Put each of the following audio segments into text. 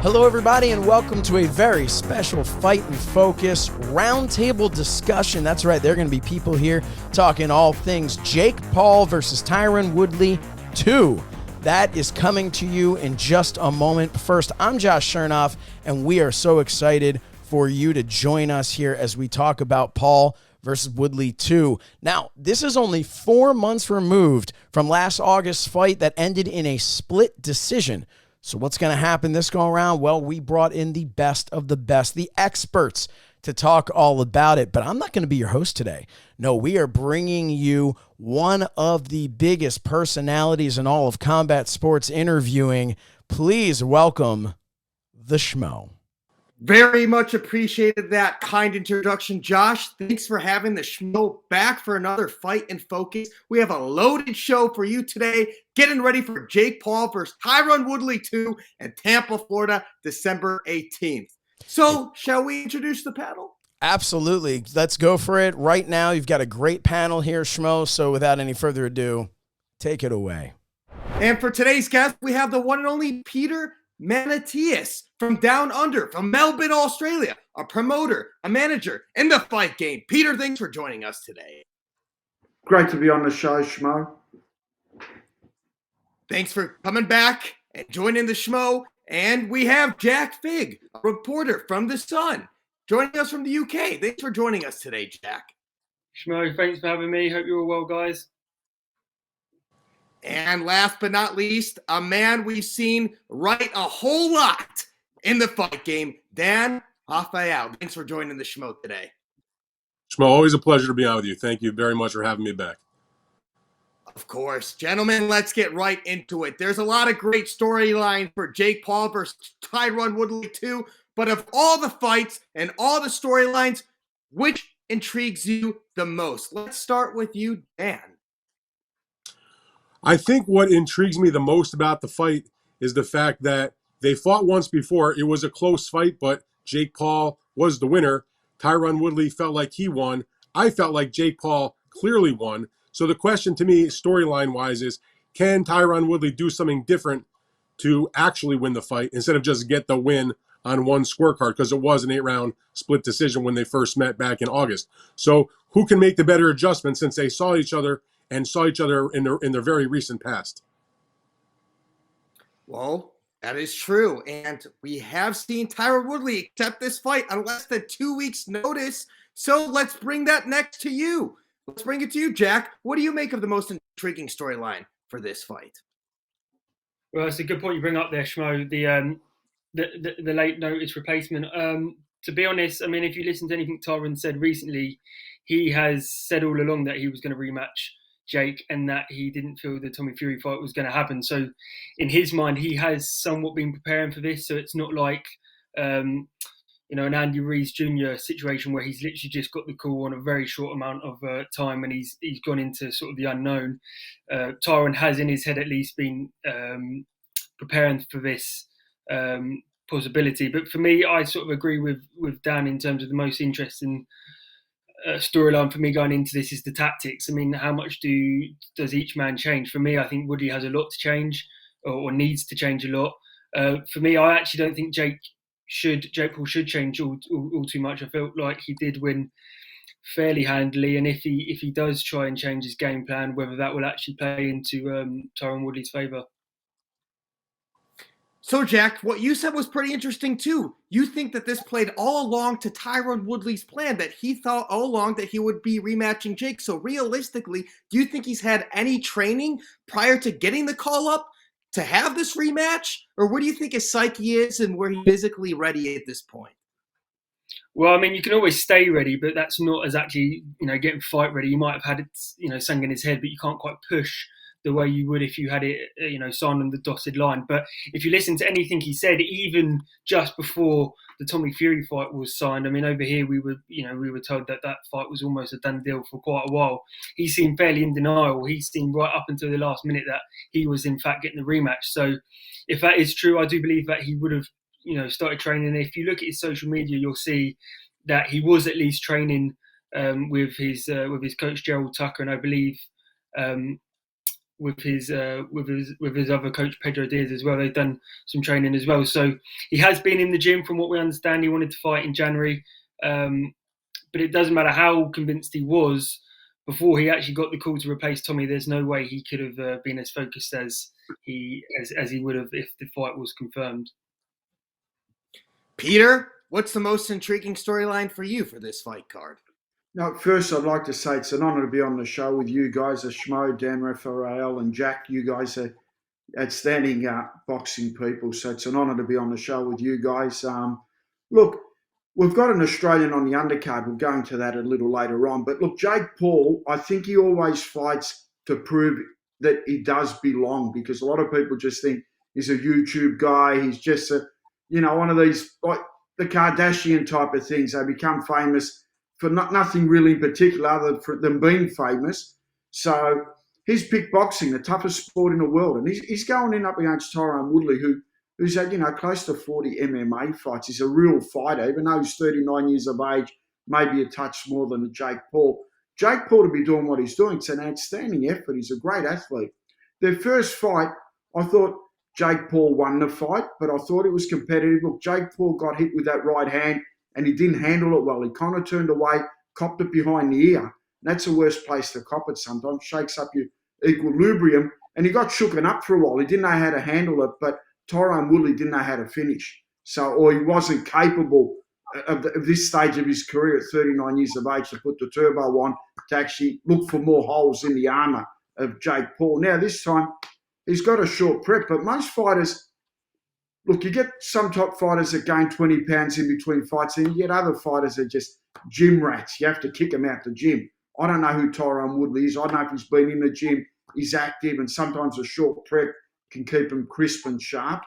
Hello, everybody, and welcome to a very special Fight and Focus roundtable discussion. That's right, there are going to be people here talking all things Jake Paul versus Tyron Woodley 2. That is coming to you in just a moment. First, I'm Josh Chernoff, and we are so excited for you to join us here as we talk about Paul versus Woodley 2. Now, this is only 4 months removed from last August's fight that ended in a split decision. So what's going to happen this go around? Well, we brought in the best of the best, the experts, to talk all about it. But I'm not going to be your host today. No, we are bringing you one of the biggest personalities in all of combat sports interviewing. Please welcome the Schmo. Very much appreciated that kind introduction, Josh. Thanks for having the Schmo back for another Fight and Focus. We have a loaded show for you today, getting ready for Jake Paul versus Tyron Woodley 2 in Tampa, Florida, December 18th. So, shall we introduce the panel? Absolutely. Let's go for it. Right now, you've got a great panel here, Schmo. So without any further ado, take it away. And for today's guest, we have the one and only Peter Maniatis from Down Under, from Melbourne, Australia, a promoter, a manager in the fight game. Peter, thanks for joining us today. Great to be on the show, Schmo. Thanks for coming back and joining the Schmo. And we have Jack Fig, a reporter from The Sun, joining us from the UK. Thanks for joining us today, Jack. Schmo, thanks for having me. Hope you're all well, guys. And last but not least, a man we've seen write a whole lot in the fight game, Dan Raphael. Thanks for joining the Schmo today. Schmo, always a pleasure to be on with you. Thank you very much for having me back. Of course. Gentlemen, let's get right into it. There's a lot of great storyline for Jake Paul versus Tyron Woodley 2, but of all the fights and all the storylines, which intrigues you the most? Let's start with you, Dan. I think what intrigues me the most about the fight is the fact that they fought once before. It was a close fight, but Jake Paul was the winner. Tyron Woodley felt like he won. I felt like Jake Paul clearly won. So the question to me, storyline-wise, is can Tyron Woodley do something different to actually win the fight instead of just get the win on one scorecard? Because it was an 8-round split decision when they first met back in August. So who can make the better adjustment since they saw each other in their very recent past? Well, that is true. And we have seen Tyron Woodley accept this fight on less than 2 weeks' notice. So let's bring that next to you. Let's bring it to you, Jack. What do you make of the most intriguing storyline for this fight? Well, it's a good point you bring up there, Schmo. The late notice replacement. To be honest, I mean, if you listen to anything Tyron said recently, he has said all along that he was going to rematch Jake and that he didn't feel the Tommy Fury fight was going to happen. So in his mind, he has somewhat been preparing for this. So it's not like, an Andy Ruiz Jr. situation where he's literally just got the call on a very short amount of time and he's gone into sort of the unknown. Tyron has in his head at least been preparing for this possibility. But for me, I sort of agree with Dan in terms of the most interesting storyline for me going into this is the tactics. I mean, how much does each man change? For me, I think Woodley has a lot to change or needs to change a lot. For me, I actually don't think Jake Paul should change all too much. I felt like he did win fairly handily, and if he does try and change his game plan, whether that will actually play into Tyron Woodley's favour. So, Jack, what you said was pretty interesting, too. You think that this played all along to Tyron Woodley's plan, that he thought all along that he would be rematching Jake. So, realistically, do you think he's had any training prior to getting the call up to have this rematch? Or where do you think his psyche is and where he's physically ready at this point? Well, I mean, you can always stay ready, but that's not as actually, getting fight ready. You might have had it, sung in his head, but you can't quite push the way you would if you had it, signed on the dotted line. But if you listen to anything he said, even just before the Tommy Fury fight was signed, I mean, over here we were told that fight was almost a done deal for quite a while. He seemed fairly in denial. He seemed right up until the last minute that he was in fact getting the rematch. So if that is true, I do believe that he would have, started training. If you look at his social media, you'll see that he was at least training with his coach Gerald Tucker, and I believe with his other coach Pedro Diaz as well. They've done some training as well, so he has been in the gym. From what we understand, he wanted to fight in January, but it doesn't matter how convinced he was before he actually got the call to replace Tommy. There's no way he could have been as focused as he would have if the fight was confirmed. Peter, what's the most intriguing storyline for you for this fight card? Now, first, I'd like to say it's an honour to be on the show with you guys, Schmo, Dan, Raphael, and Jack. You guys are outstanding boxing people, so it's an honour to be on the show with you guys. Look, we've got an Australian on the undercard. We'll go into that a little later on. But look, Jake Paul, I think he always fights to prove that he does belong, because a lot of people just think he's a YouTube guy. He's just one of these, like the Kardashian type of things. They become famous for nothing really in particular other than being famous. So he's picked boxing, the toughest sport in the world. And he's going in up against Tyron Woodley, who's had, close to 40 MMA fights. He's a real fighter, even though he's 39 years of age, maybe a touch more than Jake Paul. Jake Paul to be doing what he's doing, it's an outstanding effort. He's a great athlete. Their first fight, I thought Jake Paul won the fight, but I thought it was competitive. Look, Jake Paul got hit with that right hand, and he didn't handle it well. He kind of turned away, copped it behind the ear. That's the worst place to cop it sometimes. Shakes up your equilibrium. And he got shooken up for a while. He didn't know how to handle it, but Tyron Woodley didn't know how to finish. Or he wasn't capable of this stage of his career at 39 years of age to put the turbo on to actually look for more holes in the armour of Jake Paul. Now, this time, he's got a short prep, but most fighters, look, you get some top fighters that gain 20 pounds in between fights, and you get other fighters that are just gym rats. You have to kick them out the gym. I don't know who Tyron Woodley is. I don't know if he's been in the gym, he's active, and sometimes a short prep can keep him crisp and sharp.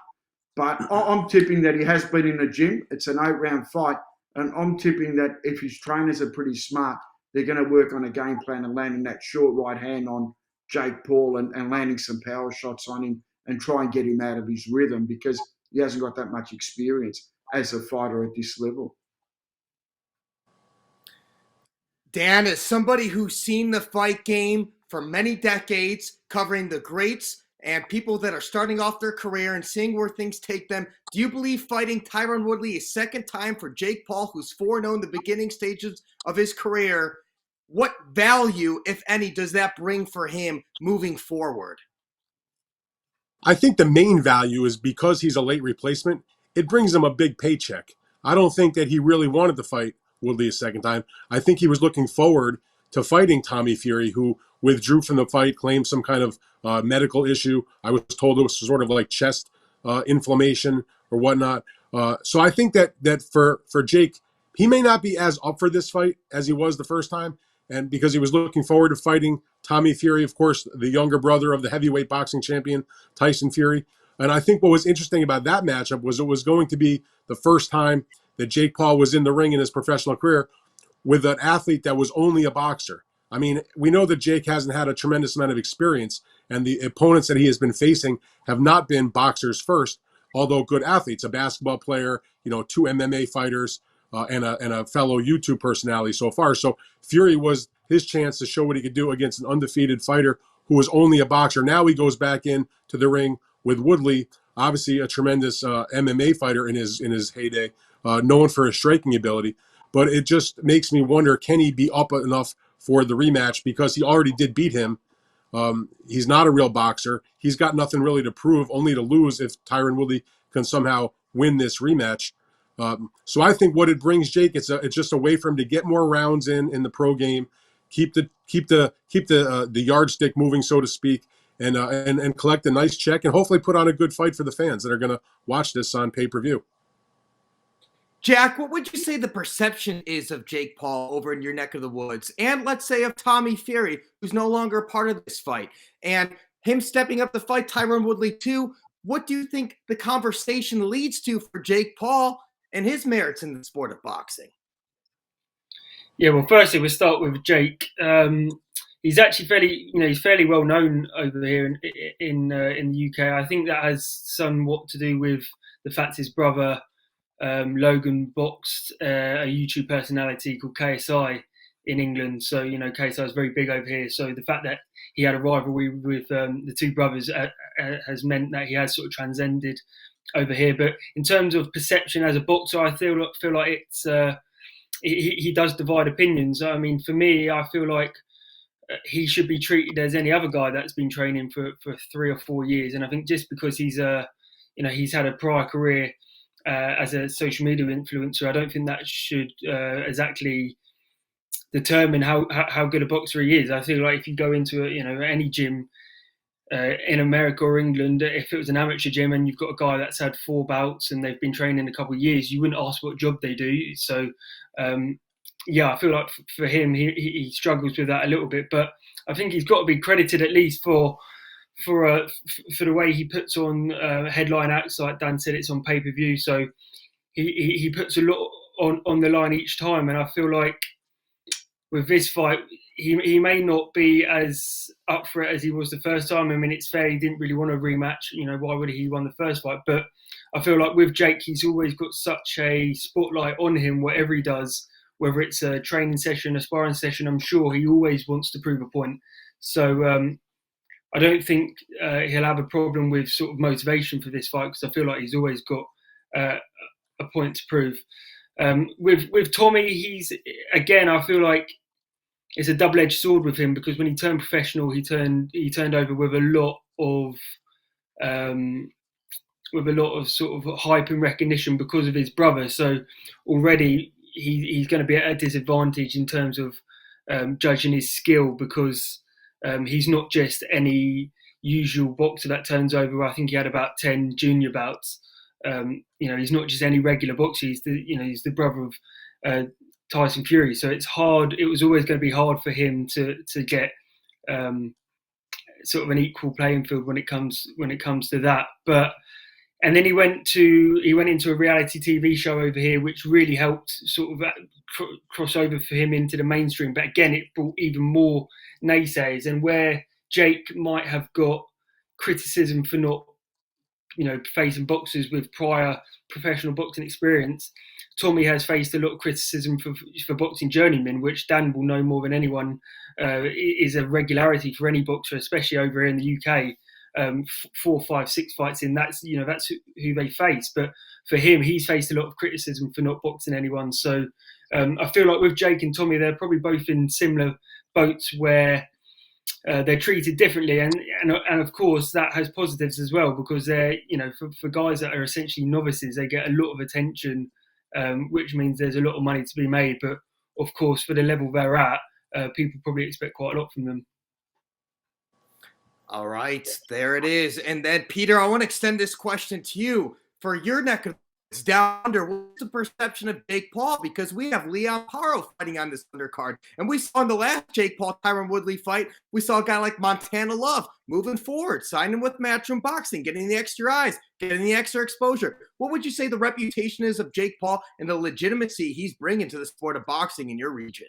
But I'm tipping that he has been in the gym. It's an 8-round fight, and I'm tipping that if his trainers are pretty smart, they're going to work on a game plan and landing that short right hand on Jake Paul and landing some power shots on him and try and get him out of his rhythm, because he hasn't got that much experience as a fighter at this level. Dan, as somebody who's seen the fight game for many decades, covering the greats and people that are starting off their career and seeing where things take them, do you believe fighting Tyron Woodley a second time for Jake Paul, who's 4-0 in the beginning stages of his career, what value, if any, does that bring for him moving forward? I think the main value is because he's a late replacement, it brings him a big paycheck. I don't think that he really wanted to fight Woodley a second time. I think he was looking forward to fighting Tommy Fury, who withdrew from the fight, claimed some kind of medical issue. I was told it was sort of like chest inflammation or whatnot. So I think that for Jake, he may not be as up for this fight as he was the first time, and because he was looking forward to fighting Tommy Fury, of course, the younger brother of the heavyweight boxing champion, Tyson Fury. And I think what was interesting about that matchup was it was going to be the first time that Jake Paul was in the ring in his professional career with an athlete that was only a boxer. I mean, we know that Jake hasn't had a tremendous amount of experience, and the opponents that he has been facing have not been boxers first, although good athletes, a basketball player, 2 MMA fighters, and a fellow YouTube personality so far. So Fury was his chance to show what he could do against an undefeated fighter who was only a boxer. Now he goes back into the ring with Woodley, obviously a tremendous MMA fighter in his heyday, known for his striking ability. But it just makes me wonder, can he be up enough for the rematch? Because he already did beat him. He's not a real boxer. He's got nothing really to prove, only to lose if Tyron Woodley can somehow win this rematch. So I think what it brings Jake, it's just a way for him to get more rounds in the pro game, keep the yardstick moving, so to speak, and collect a nice check and hopefully put on a good fight for the fans that are going to watch this on pay-per-view. Jack, what would you say the perception is of Jake Paul over in your neck of the woods? And let's say of Tommy Fury, who's no longer a part of this fight, and him stepping up to fight Tyron Woodley too. What do you think the conversation leads to for Jake Paul and his merits in the sport of boxing? Yeah, well, firstly, we'll start with Jake. He's actually fairly well known over here in the UK. I think that has somewhat to do with the fact his brother Logan boxed a YouTube personality called KSI in England. So, KSI is very big over here. So the fact that he had a rivalry with the two brothers has meant that he has sort of transcended over here. But in terms of perception as a boxer, I feel like it's he does divide opinions. I mean, for me, I feel like he should be treated as any other guy that's been training for 3 or 4 years. And I think just because he's had a prior career as a social media influencer, I don't think that should exactly determine how good a boxer he is. I feel like if you go into any gym in America or England, if it was an amateur gym and you've got a guy that's had 4 bouts and they've been training a couple of years, you wouldn't ask what job they do. So I feel like for him, he struggles with that a little bit, but I think he's got to be credited at least for the way he puts on headline acts. Like Dan said, it's on pay-per-view, so he puts a lot on the line each time, and I feel like with this fight, he may not be as up for it as he was the first time. I mean, it's fair, he didn't really want a rematch. Why would he won the first fight? But I feel like with Jake, he's always got such a spotlight on him, whatever he does, whether it's a training session, a sparring session, I'm sure he always wants to prove a point. So I don't think he'll have a problem with sort of motivation for this fight, because I feel like he's always got a point to prove. With Tommy, I feel like it's a double-edged sword with him, because when he turned professional, he turned over with a lot of sort of hype and recognition because of his brother. So already he's going to be at a disadvantage in terms of judging his skill, because he's not just any usual boxer that turns over. I think he had about 10 junior bouts. He's not just any regular boxer. He's the brother of Tyson Fury. So it's hard. It was always going to be hard for him to get sort of an equal playing field when it comes to that. And then he went into a reality TV show over here, which really helped sort of cross over for him into the mainstream. But again, it brought even more naysayers. And where Jake might have got criticism for not, facing boxers with prior professional boxing experience, Tommy has faced a lot of criticism for boxing journeymen, which Dan will know more than anyone is a regularity for any boxer, especially over here in the UK. 4, 5, 6 fights in, that's who they face. But for him, he's faced a lot of criticism for not boxing anyone. So I feel like with Jake and Tommy, they're probably both in similar boats where they're treated differently, and of course that has positives as well, because they're for guys that are essentially novices, they get a lot of attention, which means there's a lot of money to be made. But of course, for the level they're at, people probably expect quite a lot from them. All right, there it is. And then, Peter, I want to extend this question to you. For your neck of it's down under, what's the perception of Jake Paul? Because we have Leon Paro fighting on this undercard. And we saw in the last Jake Paul-Tyron Woodley fight, we saw a guy like Montana Love moving forward, signing with Matchroom Boxing, getting the extra eyes, getting the extra exposure. What would you say the reputation is of Jake Paul and the legitimacy he's bringing to the sport of boxing in your region?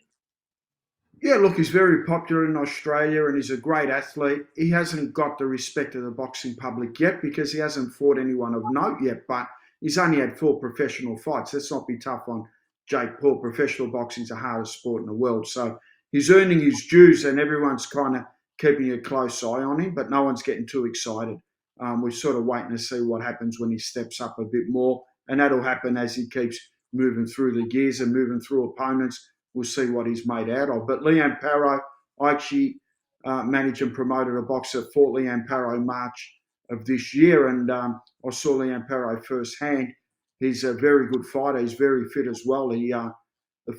Yeah, look, he's very popular in Australia and he's a great athlete. He hasn't got the respect of the boxing public yet because he hasn't fought anyone of note yet, but he's only had 4 professional fights. Let's not be tough on Jake Paul. Professional boxing's the hardest sport in the world. So he's earning his dues and everyone's kind of keeping a close eye on him, but no one's getting too excited. We're sort of waiting to see what happens when he steps up a bit more, and that'll happen as he keeps moving through the gears and moving through opponents. We'll see what he's made out of. But Leon Paro, I actually managed and promoted a boxer, fought Leon Paro March of this year, and I saw Leon Paro firsthand. He's a very good fighter. He's very fit as well. The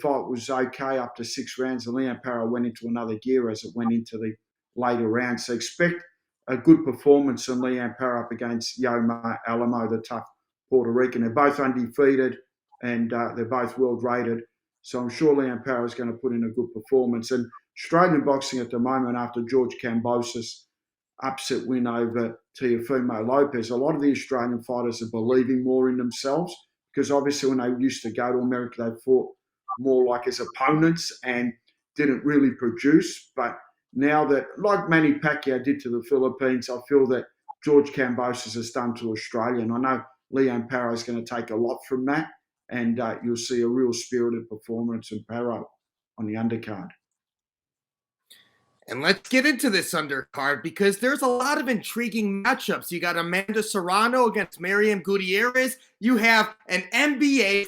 fight was okay up to 6 rounds, and Leon Paro went into another gear as it went into the later rounds. So expect a good performance from Leon Paro up against Yoma Alamo, the tough Puerto Rican. They're both undefeated, and they're both world rated. So I'm sure Leon Paro is going to put in a good performance. And Australian boxing at the moment, after George Kambosos' upset win over Teofimo Lopez, a lot of the Australian fighters are believing more in themselves, because obviously when they used to go to America, they fought more like as opponents and didn't really produce. But now that, like Manny Pacquiao did to the Philippines, I feel that George Kambosos has done to Australia. And I know Leon Paro is going to take a lot from that. And you'll see a real spirited performance in Paro on the undercard. And let's get into this undercard because there's a lot of intriguing matchups. You got Amanda Serrano against Miriam Gutierrez. You have an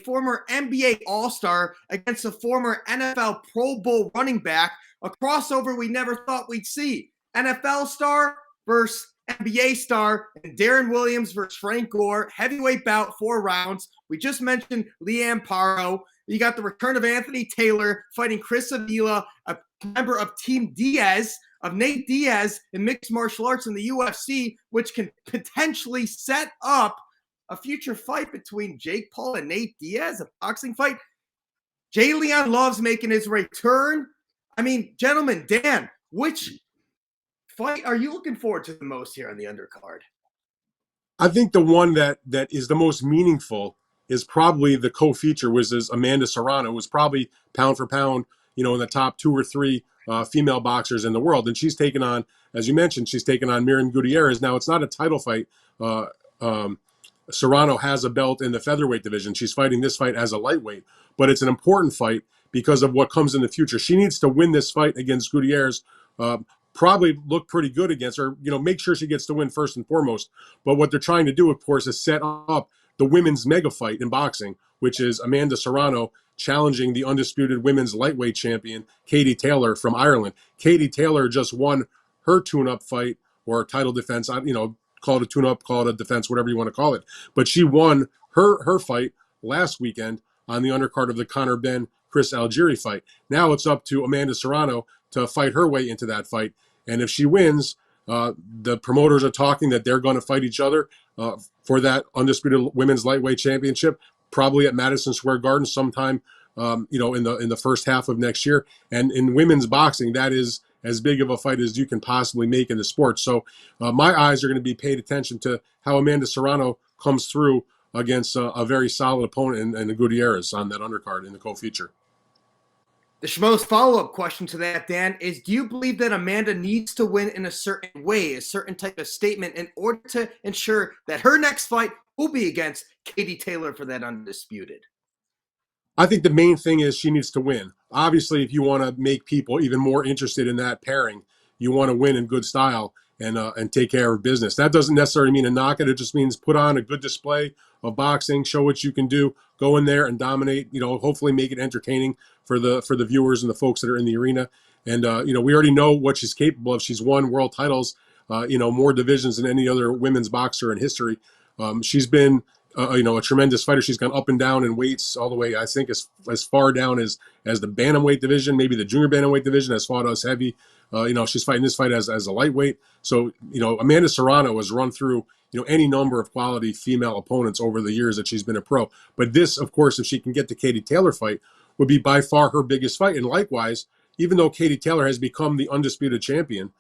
former NBA All-Star against a former NFL Pro Bowl running back, a crossover we never thought we'd see. NFL star versus NBA star, and Darren Williams versus Frank Gore. Heavyweight bout, 4 rounds. We just mentioned Leanne Paro. You got the return of Anthony Taylor fighting Chris Avila, a member of Team Diaz, of Nate Diaz in mixed martial arts in the UFC, which can potentially set up a future fight between Jake Paul and Nate Diaz, a boxing fight. Jay Leon loves making his return. I mean, gentlemen, Dan, which fight are you looking forward to the most here on the undercard? I think the one that is the most meaningful is probably the co-feature, which is Amanda Serrano, who's probably pound for pound, in the top 2 or 3 female boxers in the world. And she's taken on, as you mentioned, she's taken on Miriam Gutierrez. Now, it's not a title fight. Serrano has a belt in the featherweight division. She's fighting this fight as a lightweight, but it's an important fight because of what comes in the future. She needs to win this fight against Gutierrez, probably look pretty good against her, make sure she gets to win first and foremost. But what they're trying to do, of course, is set up the women's mega fight in boxing, which is Amanda Serrano challenging the undisputed women's lightweight champion, Katie Taylor from Ireland. Katie Taylor just won her tune-up fight or title defense, call it a tune-up, call it a defense, whatever you want to call it. But she won her fight last weekend on the undercard of the Conor Benn Chris Algieri fight. Now it's up to Amanda Serrano to fight her way into that fight. And if she wins, the promoters are talking that they're going to fight each other for that undisputed women's lightweight championship, probably at Madison Square Garden sometime, in the first half of next year. And in women's boxing, that is as big of a fight as you can possibly make in the sport. So my eyes are going to be paid attention to how Amanda Serrano comes through against a very solid opponent in the Gutierrez on that undercard in the co-feature. The Schmo's follow-up question to that, Dan, is do you believe that Amanda needs to win in a certain way, a certain type of statement, in order to ensure that her next fight will be against Katie Taylor for that undisputed? I think the main thing is she needs to win. Obviously, if you want to make people even more interested in that pairing, you want to win in good style and take care of business. That doesn't necessarily mean a knockout. It just means put on a good display of boxing, show what you can do, go in there and dominate, hopefully make it entertaining for the viewers and the folks that are in the arena. And, we already know what she's capable of. She's won world titles, more divisions than any other women's boxer in history. She's been, a tremendous fighter. She's gone up and down in weights all the way, I think, as far down as the bantamweight division, maybe the junior bantamweight division, has fought us heavy. She's fighting this fight as a lightweight. So, Amanda Serrano has run through, any number of quality female opponents over the years that she's been a pro. But this, of course, if she can get the Katie Taylor fight, would be by far her biggest fight. And likewise, even though Katie Taylor has become the undisputed champion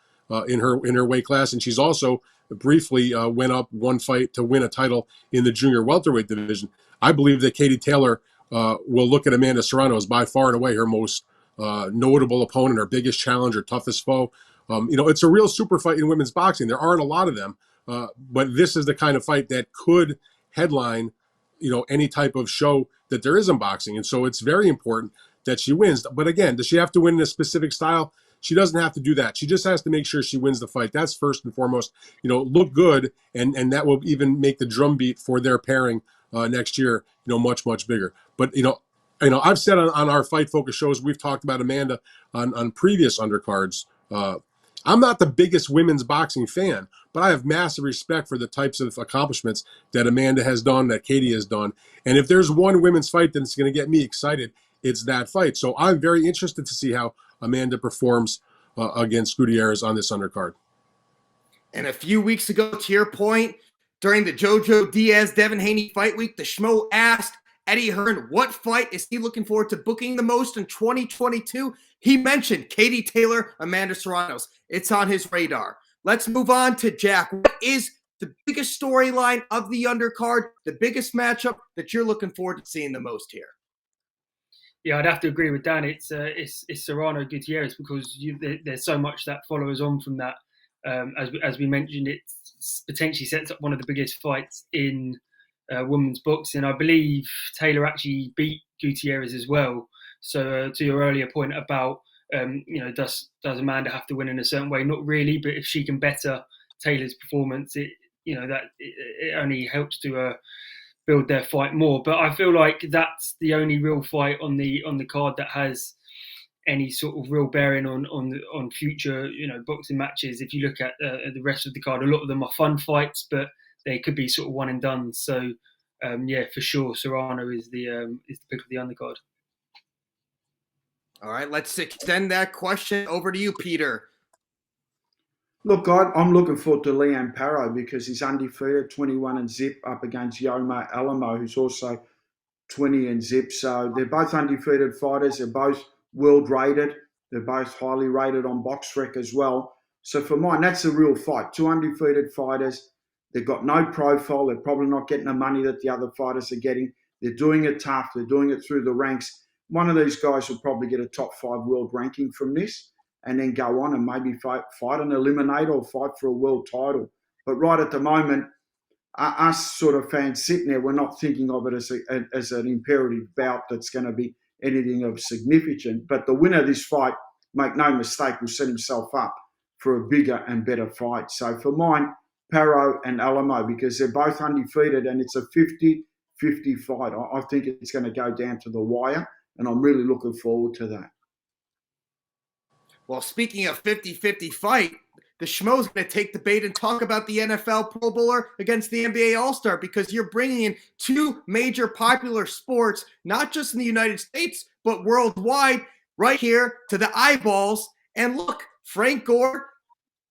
in her weight class, and she's also briefly went up one fight to win a title in the junior welterweight division, I believe that Katie Taylor will look at Amanda Serrano as by far and away her most notable opponent, her biggest challenge, her toughest foe. It's a real super fight in women's boxing. There aren't a lot of them, but this is the kind of fight that could headline, any type of show that there is in boxing. And so it's very important that she wins. But again, does she have to win in a specific style? She doesn't have to do that. She just has to make sure she wins the fight. That's first and foremost. Look good, and that will even make the drumbeat for their pairing next year, much, much bigger. But, I've said on our Fight Focus shows, we've talked about Amanda on previous undercards. I'm not the biggest women's boxing fan, but I have massive respect for the types of accomplishments that Amanda has done, that Katie has done. And if there's one women's fight that's going to get me excited, it's that fight. So I'm very interested to see how Amanda performs against Gutierrez on this undercard. And a few weeks ago, to your point, during the Jojo Diaz Devin Haney fight week, the Schmo asked Eddie Hearn what fight is he looking forward to booking the most in 2022. He mentioned Katie Taylor, Amanda Serrano's. It's on his radar. Let's move on to Jack. What is the biggest storyline of the undercard, the biggest matchup that you're looking forward to seeing the most here? Yeah, I'd have to agree with Dan. It's Serrano Gutierrez because there's so much that follows on from that. As we mentioned, it potentially sets up one of the biggest fights in women's boxing. I believe Taylor actually beat Gutierrez as well. So to your earlier point about does Amanda have to win in a certain way? Not really, but if she can better Taylor's performance, it only helps to build their fight more. But I feel like that's the only real fight on the card that has any sort of real bearing on future boxing matches. If you look at the rest of the card, a lot of them are fun fights, but they could be sort of one and done. So for sure, Serrano is the pick of the undercard. All right, let's extend that question over to you, Peter. Look, I'm looking forward to Liam Paro because he's undefeated, 21 and zip up against Yomo Alamo, who's also 20 and zip. So they're both undefeated fighters. They're both world rated. They're both highly rated on BoxRec as well. So for mine, that's a real fight. Two undefeated fighters. They've got no profile. They're probably not getting the money that the other fighters are getting. They're doing it tough. They're doing it through the ranks. One of these guys will probably get a top 5 world ranking from this and then go on and maybe fight an eliminator or fight for a world title. But right at the moment, us sort of fans sitting there, we're not thinking of it as an imperative bout that's going to be anything of significance. But the winner of this fight, make no mistake, will set himself up for a bigger and better fight. So for mine, Paro and Alamo, because they're both undefeated and it's a 50-50 fight. I think it's going to go down to the wire, and I'm really looking forward to that. Well, speaking of 50-50 fight, the Schmo's going to take the bait and talk about the NFL Pro Bowler against the NBA All-Star, because you're bringing in two major popular sports, not just in the United States, but worldwide, right here to the eyeballs. And look, Frank Gore,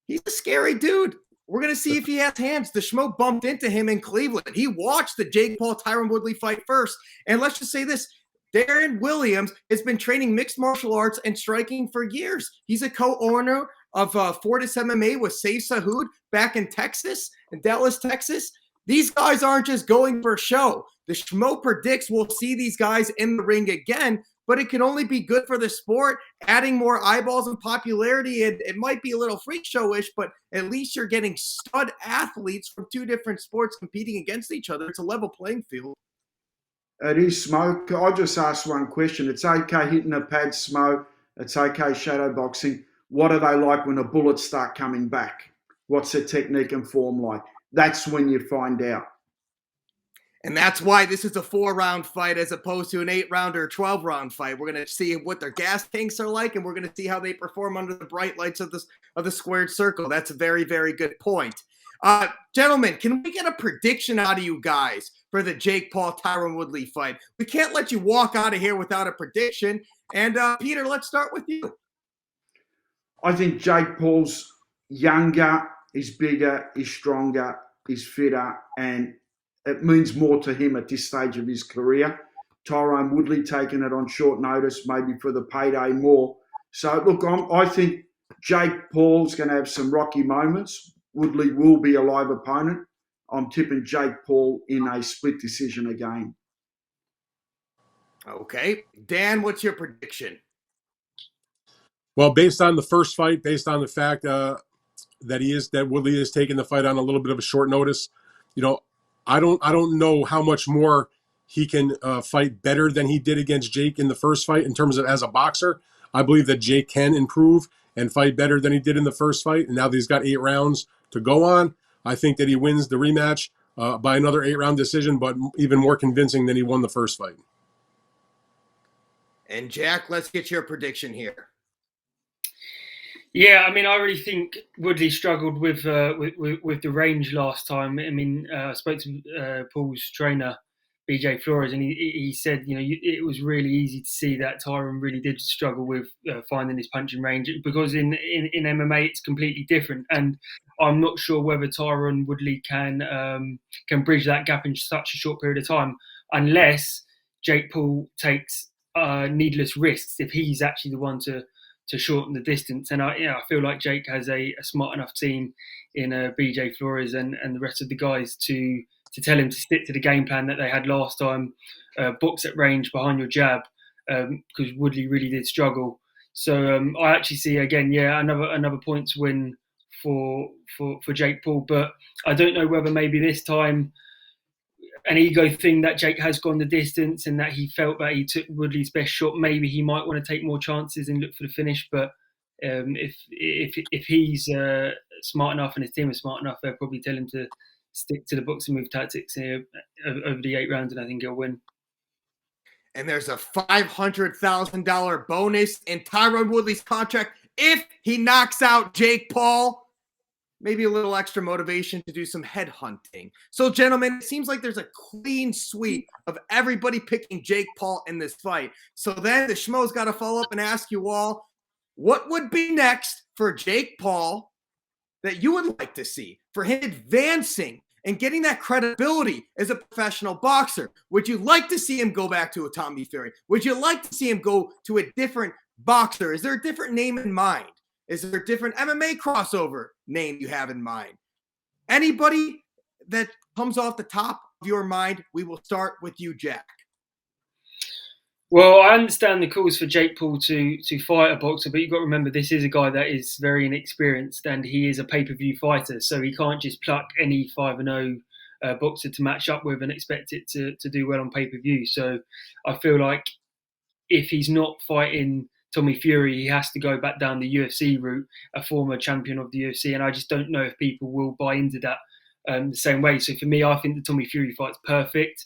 he's a scary dude. We're going to see if he has hands. The Schmo bumped into him in Cleveland. He watched the Jake Paul-Tyron Woodley fight first. And let's just say this, Darren Williams has been training mixed martial arts and striking for years. He's a co-owner of Fortis MMA with Save Sahood back in Texas, in Dallas, Texas. These guys aren't just going for a show. The Schmo predicts we'll see these guys in the ring again, but it can only be good for the sport, adding more eyeballs and popularity. And it might be a little freak showish, but at least you're getting stud athletes from two different sports competing against each other. It's a level playing field. It is, Smo. I just asked one question. It's okay hitting a pad, Smo. It's okay shadow boxing. What are they like when the bullets start coming back? What's their technique and form like? That's when you find out. And that's why this is a 4-round fight as opposed to an 8-round or 12-round fight. We're going to see what their gas tanks are like, and we're going to see how they perform under the bright lights of the squared circle. That's a very, very good point. Gentlemen, can we get a prediction out of you guys for the Jake Paul-Tyron Woodley fight? We can't let you walk out of here without a prediction. And Peter, let's start with you. I think Jake Paul's younger, he's bigger, he's stronger, he's fitter, and it means more to him at this stage of his career. Tyron Woodley taking it on short notice, maybe for the payday more. So, look, I think Jake Paul's going to have some rocky moments. Woodley will be a live opponent. I'm tipping Jake Paul in a split decision again. Okay. Dan, what's your prediction? Well, based on the first fight, based on the fact that Woodley is taking the fight on a little bit of a short notice, I don't know how much more he can fight better than he did against Jake in the first fight in terms of as a boxer. I believe that Jake can improve and fight better than he did in the first fight. And now that he's got 8 rounds to go on, I think that he wins the rematch by another 8-round decision, but even more convincing than he won the first fight. And Jack, let's get your prediction here. Yeah, I mean, I really think Woodley struggled with the range last time. I mean, I spoke to Paul's trainer, BJ Flores, and he said, it was really easy to see that Tyron really did struggle with finding his punching range, because in MMA it's completely different, and I'm not sure whether Tyron Woodley can bridge that gap in such a short period of time, unless Jake Paul takes needless risks, if he's actually the one to shorten the distance. And I feel like Jake has a smart enough team in BJ Flores and the rest of the guys to tell him to stick to the game plan that they had last time, box at range behind your jab, because Woodley really did struggle. So I actually see again, another points win for Jake Paul, but I don't know whether maybe this time an ego thing that Jake has gone the distance and that he felt that he took Woodley's best shot. Maybe he might want to take more chances and look for the finish. But if he's smart enough and his team is smart enough, they'll probably tell him to stick to the boxing move tactics here over the 8 rounds, and I think he'll win. And there's a $500,000 bonus in Tyron Woodley's contract if he knocks out Jake Paul. Maybe a little extra motivation to do some headhunting. So, gentlemen, it seems like there's a clean sweep of everybody picking Jake Paul in this fight. So then the Schmo's got to follow up and ask you all, what would be next for Jake Paul that you would like to see for him advancing and getting that credibility as a professional boxer? Would you like to see him go back to a Tommy Fury? Would you like to see him go to a different boxer? Is there a different name in mind? Is there a different MMA crossover name you have in mind? Anybody that comes off the top of your mind, we will start with you, Jack. Well, I understand the calls for Jake Paul to fight a boxer, but you've got to remember this is a guy that is very inexperienced and he is a pay-per-view fighter, so he can't just pluck any 5-0 boxer to match up with and expect it to do well on pay-per-view. So I feel like if he's not fighting Tommy Fury, he has to go back down the UFC route, a former champion of the UFC, and I just don't know if people will buy into that the same way. So for me, I think the Tommy Fury fight's perfect.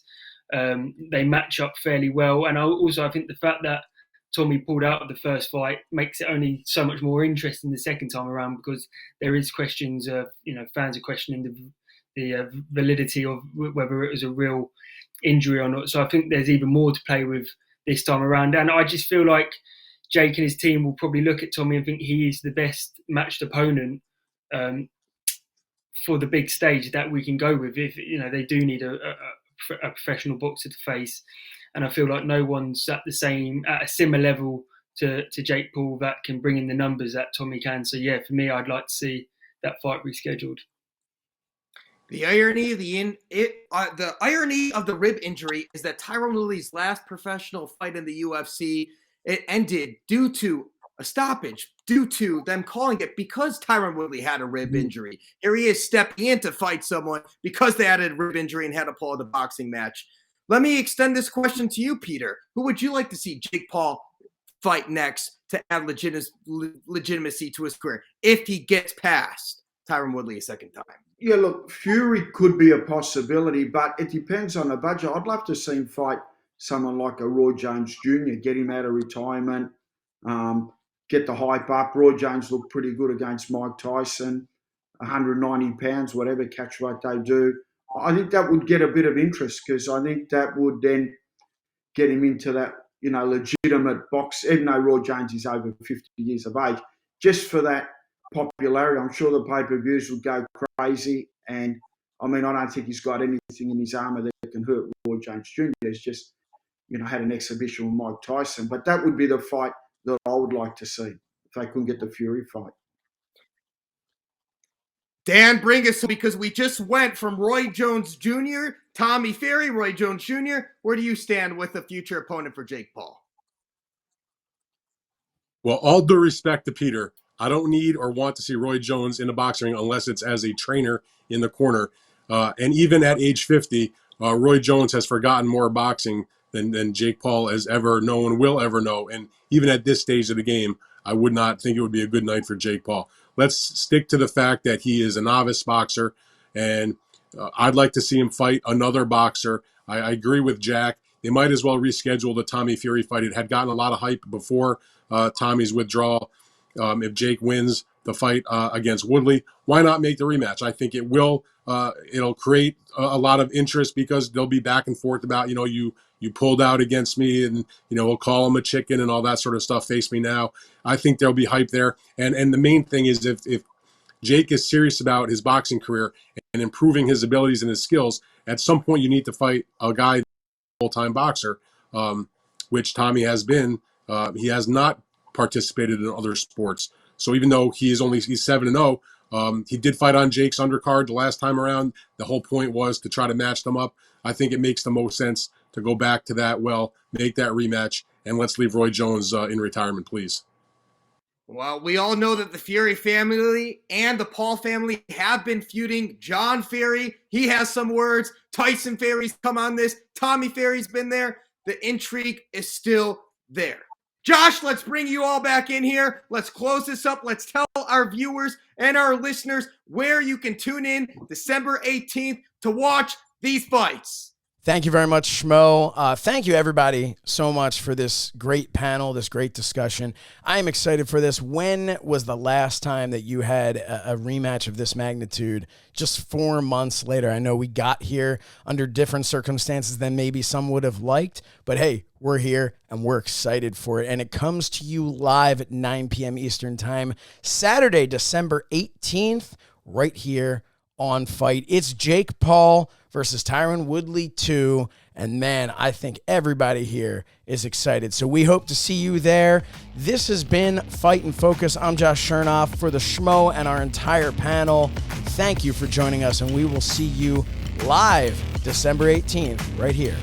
They match up fairly well, and I think the fact that Tommy pulled out of the first fight makes it only so much more interesting the second time around, because there is questions of, fans are questioning the validity of whether it was a real injury or not. So I think there's even more to play with this time around, and I just feel like Jake and his team will probably look at Tommy and think he is the best matched opponent for the big stage that we can go with. If they do need a professional boxer to face, and I feel like no one's at a similar level to Jake Paul that can bring in the numbers that Tommy can. So yeah, for me, I'd like to see that fight rescheduled. The irony of the rib injury is that Tyron Woodley's last professional fight in the UFC, it ended due to a stoppage, due to them calling it because Tyron Woodley had a rib injury. Here he is stepping in to fight someone because they had a rib injury and had to pull out the boxing match. Let me extend this question to you, Peter. Who would you like to see Jake Paul fight next to add legitimacy to his career if he gets past Tyron Woodley a second time? Yeah, look, Fury could be a possibility, but it depends on the budget. I'd love to see him fight someone like a Roy Jones Jr., get him out of retirement, get the hype up. Roy Jones looked pretty good against Mike Tyson, 190 pounds, whatever catch weight they do. I think that would get a bit of interest, because I think that would then get him into that, legitimate box, even though Roy Jones is over 50 years of age, just for that popularity. I'm sure the pay-per-views would go crazy, and I don't think he's got anything in his armour that can hurt Roy Jones Jr. He's just, had an exhibition with Mike Tyson. But that would be the fight that I would like to see if they couldn't get the Fury fight. Dan, bring us, because we just went from Roy Jones Jr., Tommy Fury, Roy Jones Jr. Where do you stand with the future opponent for Jake Paul? Well, all due respect to Peter, I don't need or want to see Roy Jones in a boxing ring unless it's as a trainer in the corner. And even at age 50, Roy Jones has forgotten more boxing than Jake Paul has ever known and will ever know. And even at this stage of the game, I would not think it would be a good night for Jake Paul. Let's stick to the fact that he is a novice boxer, and I'd like to see him fight another boxer. I agree with Jack. They might as well reschedule the Tommy Fury fight. It had gotten a lot of hype before Tommy's withdrawal. If Jake wins the fight against Woodley, why not make the rematch? I think it will. It'll create a lot of interest, because they'll be back and forth about, you pulled out against me, and, we'll call him a chicken and all that sort of stuff. Face me now. I think there'll be hype there. And the main thing is, if Jake is serious about his boxing career and improving his abilities and his skills, at some point you need to fight a guy, full-time boxer, which Tommy has been. He has not participated in other sports. So even though he's 7-0, he did fight on Jake's undercard the last time around. The whole point was to try to match them up. I think it makes the most sense to go back to that, make that rematch, and let's leave Roy Jones in retirement, please. Well, we all know that the Fury family and the Paul family have been feuding. John Fury, he has some words. Tyson Ferry's come on this. Tommy Ferry's been there. The intrigue is still there. Josh, let's bring you all back in here. Let's close this up. Let's tell our viewers and our listeners where you can tune in December 18th to watch these fights. Thank you very much, Schmo. Thank you, everybody, so much for this great panel, this great discussion. I am excited for this. When was the last time that you had a rematch of this magnitude? Just 4 months later. I know we got here under different circumstances than maybe some would have liked, but hey, we're here and we're excited for it. And it comes to you live at 9 p.m. Eastern Time, Saturday, December 18th, right here on Fite. It's Jake Paul versus Tyron Woodley 2. And man, I think everybody here is excited. So we hope to see you there. This has been Fight and Focus. I'm Josh Chernoff for the Schmo and our entire panel. Thank you for joining us, and we will see you live December 18th right here